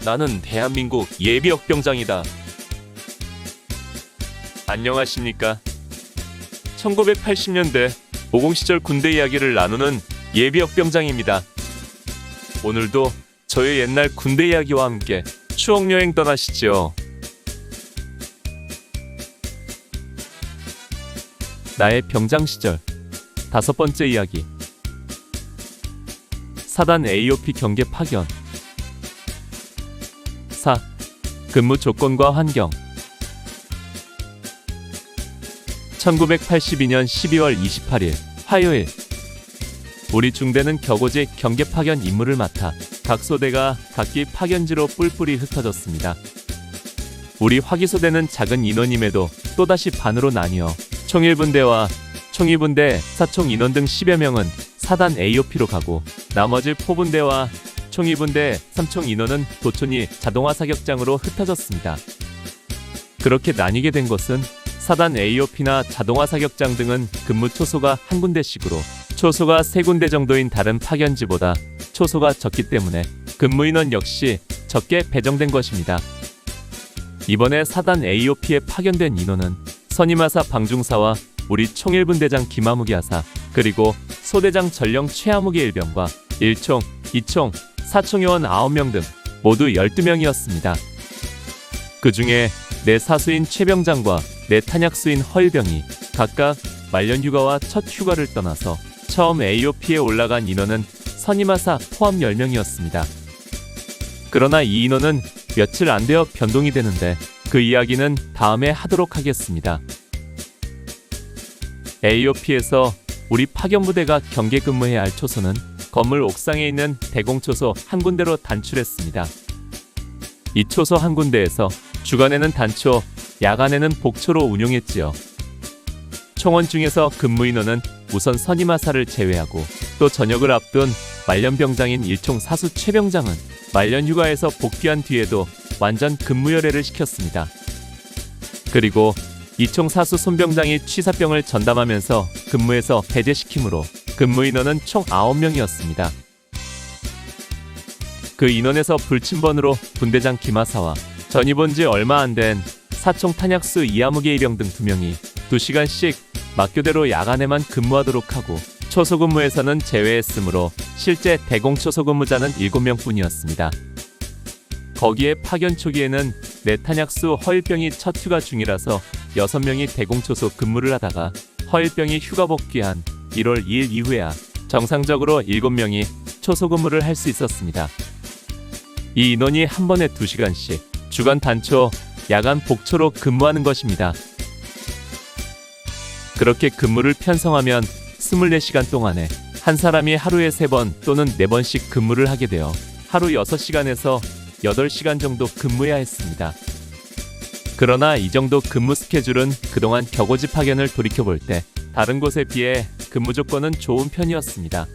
나는 대한민국 예비역병장이다. 안녕하십니까? 1980년대 모공시절 군대 이야기를 나누는 예비역병장입니다. 오늘도 저의 옛날 군대 이야기와 함께 추억여행 떠나시죠. 나의 병장 시절 5번째 이야기. 사단 AOP 경계 파견. 4. 근무 조건과 환경. 1982년 12월 28일 화요일, 우리 중대는 격오지 경계 파견 임무를 맡아 각 소대가 각기 파견지로 뿔뿔이 흩어졌습니다. 우리 화기소대는 작은 인원임에도 또다시 반으로 나뉘어 총1분대와 총2분대, 사총 인원 등 10여 명은 사단 AOP로 가고, 나머지 포분대와 총2분대, 3총 인원은 도촌이 자동화 사격장으로 흩어졌습니다. 그렇게 나뉘게 된 것은 사단 AOP나 자동화 사격장 등은 근무 초소가 한 군데씩으로 초소가 3군데 정도인 다른 파견지보다 초소가 적기 때문에 근무 인원 역시 적게 배정된 것입니다. 이번에 사단 AOP에 파견된 인원은 선임하사 방중사와 우리 총1분대장 김하무기 하사, 그리고 소대장 전령 최하무기 일병과 1총, 2총, 4총 요원 9명 등 모두 12명이었습니다. 그 중에 내 사수인 최병장과 내 탄약수인 허일병이 각각 말년휴가와 첫 휴가를 떠나서 처음 AOP에 올라간 인원은 선임하사 포함 10명이었습니다. 그러나 이 인원은 며칠 안 되어 변동이 되는데 그 이야기는 다음에 하도록 하겠습니다. AOP에서 우리 파견부대가 경계 근무해야 할 초소는 건물 옥상에 있는 대공초소 한 군데로 단출했습니다. 이 초소 한 군데에서 주간에는 단초, 야간에는 복초로 운용했지요. 총원 중에서 근무 인원은 우선 선임하사를 제외하고, 또 전역을 앞둔 말년병장인 1총 사수 최병장은 말년휴가에서 복귀한 뒤에도 완전 근무열애를 시켰습니다. 그리고 2총 사수 손병장이 취사병을 전담하면서 근무에서 배제시키므로 근무 인원은 총 9명이었습니다. 그 인원에서 불침번으로 분대장 김하사와 전입 온 지 얼마 안 된 사총 탄약수 이하무기 일병 등 2명이 2시간씩 막교대로 야간에만 근무하도록 하고, 초소 근무에서는 제외했으므로 실제 대공초소 근무자는 7명뿐이었습니다. 거기에 파견 초기에는 내 탄약수 허일병이 첫 휴가 중이라서 6명이 대공초소 근무를 하다가 허일병이 휴가 복귀한 1월 2일 이후에야 정상적으로 7명이 초소 근무를 할 수 있었습니다. 이 인원이 한 번에 2시간씩 주간 단초, 야간 복초로 근무하는 것입니다. 그렇게 근무를 편성하면 24시간 동안에 한 사람이 하루에 3번 또는 4번씩 근무를 하게 되어 하루 6시간에서 8시간 정도 근무해야 했습니다. 그러나 이 정도 근무 스케줄은 그동안 격오지 파견을 돌이켜볼 때 다른 곳에 비해 근무 조건은 좋은 편이었습니다.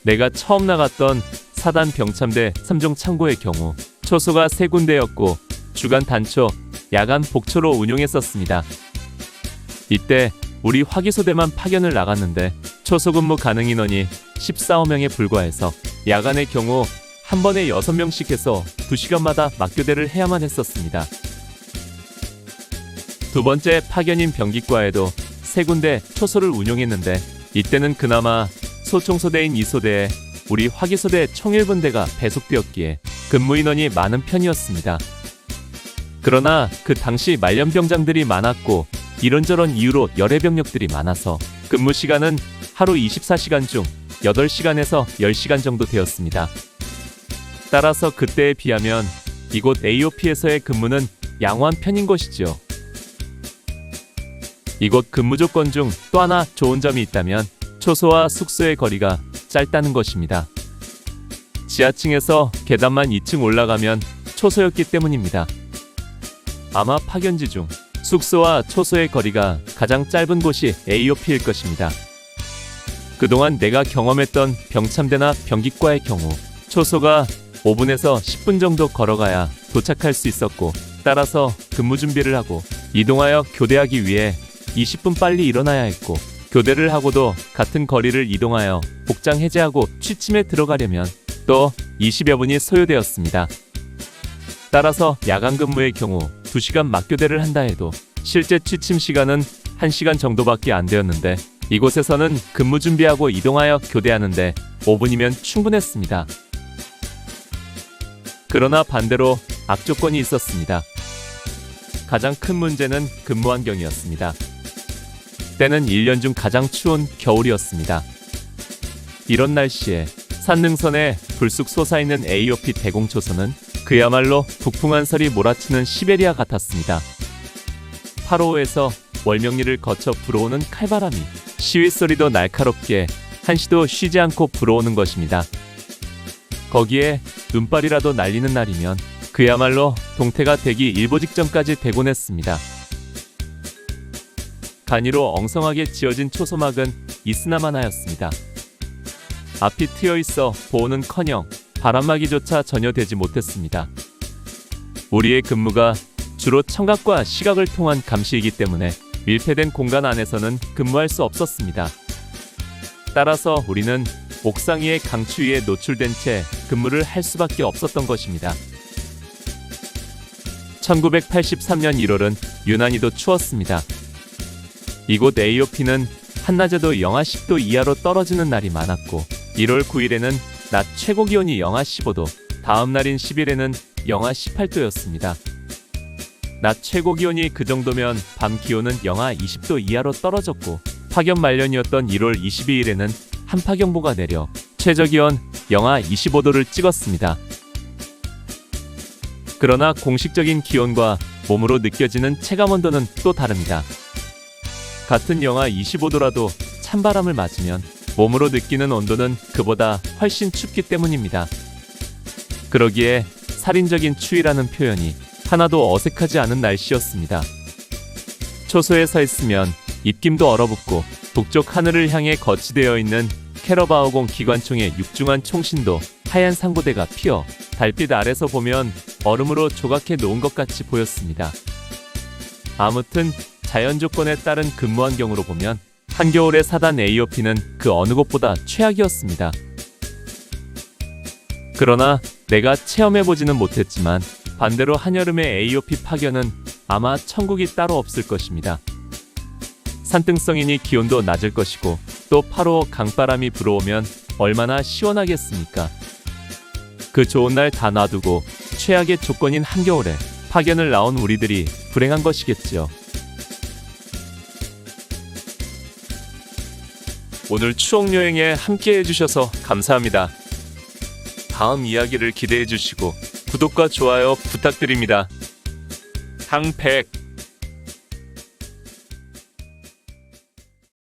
내가 처음 나갔던 사단 병참대 3종 창고의 경우 초소가 3군데였고 주간 단초, 야간 복초로 운용했었습니다. 이때 우리 화기소대만 파견을 나갔는데 초소 근무 가능 인원이 14명에 불과해서 야간의 경우 한 번에 6명씩 해서 2시간마다 막교대를 해야만 했었습니다. 두 번째 파견인 병기과에도 3군데 초소를 운용했는데, 이때는 그나마 소총소대인 2소대에 우리 화기소대 총1분대가 배속되었기에 근무 인원이 많은 편이었습니다. 그러나 그 당시 말년병장들이 많았고 이런저런 이유로 열애 병력들이 많아서 근무 시간은 하루 24시간 중 8시간에서 10시간 정도 되었습니다. 따라서 그때에 비하면 이곳 AOP에서의 근무는 양호한 편인 것이죠. 이곳 근무 조건 중 또 하나 좋은 점이 있다면 초소와 숙소의 거리가 짧다는 것입니다. 지하층에서 계단만 2층 올라가면 초소였기 때문입니다. 아마 파견지 중 숙소와 초소의 거리가 가장 짧은 곳이 AOP일 것입니다. 그동안 내가 경험했던 병참대나 병기과의 경우 초소가 5분에서 10분 정도 걸어가야 도착할 수 있었고, 따라서 근무 준비를 하고 이동하여 교대하기 위해 20분 빨리 일어나야 했고, 교대를 하고도 같은 거리를 이동하여 복장 해제하고 취침에 들어가려면 또 20여 분이 소요되었습니다. 따라서 야간 근무의 경우 2시간 맞교대를 한다 해도 실제 취침 시간은 1시간 정도밖에 안 되었는데 이곳에서는 근무 준비하고 이동하여 교대하는데 5분이면 충분했습니다. 그러나 반대로 악조건이 있었습니다. 가장 큰 문제는 근무 환경이었습니다. 때는 1년 중 가장 추운 겨울이었습니다. 이런 날씨에 산능선에 불쑥 솟아있는 AOP 대공초소는 그야말로 북풍한설이 몰아치는 시베리아 같았습니다. 8호에서 월명리를 거쳐 불어오는 칼바람이 시위 소리도 날카롭게 한시도 쉬지 않고 불어오는 것입니다. 거기에 눈발이라도 날리는 날이면 그야말로 동태가 되기 일보 직전까지 되곤 했습니다. 간이로 엉성하게 지어진 초소막은 있으나만 하였습니다. 앞이 트여 있어 보호는커녕 바람막이조차 전혀 되지 못했습니다. 우리의 근무가 주로 청각과 시각을 통한 감시이기 때문에 밀폐된 공간 안에서는 근무할 수 없었습니다. 따라서 우리는 옥상 위의 강추위에 노출된 채 근무를 할 수밖에 없었던 것입니다. 1983년 1월은 유난히도 추웠습니다. 이곳 AOP는 한낮에도 영하 10도 이하로 떨어지는 날이 많았고 1월 9일에는 낮 최고 기온이 영하 15도, 다음 날인 10일에는 영하 18도였습니다. 낮 최고 기온이 그 정도면 밤 기온은 영하 20도 이하로 떨어졌고 파견 말년이었던 1월 22일에는 한파경보가 내려 최저기온 영하 25도를 찍었습니다. 그러나 공식적인 기온과 몸으로 느껴지는 체감온도는 또 다릅니다. 같은 영하 25도라도 찬바람을 맞으면 몸으로 느끼는 온도는 그보다 훨씬 춥기 때문입니다. 그러기에 살인적인 추위라는 표현이 하나도 어색하지 않은 날씨였습니다. 초소에 서 있으면 입김도 얼어붙고 북쪽 하늘을 향해 거치되어 있는 캐러바오공 기관총의 육중한 총신도 하얀 상고대가 피어 달빛 아래서 보면 얼음으로 조각해 놓은 것 같이 보였습니다. 아무튼 자연 조건에 따른 근무 환경으로 보면 한겨울의 사단 AOP는 그 어느 곳보다 최악이었습니다. 그러나 내가 체험해보지는 못했지만 반대로 한여름의 AOP 파견은 아마 천국이 따로 없을 것입니다. 산등성이니 기온도 낮을 것이고 또 8호 강바람이 불어오면 얼마나 시원하겠습니까? 그 좋은 날 다 놔두고 최악의 조건인 한겨울에 파견을 나온 우리들이 불행한 것이겠지요. 오늘 추억여행에 함께 해주셔서 감사합니다. 다음 이야기를 기대해주시고 구독과 좋아요 부탁드립니다. 항백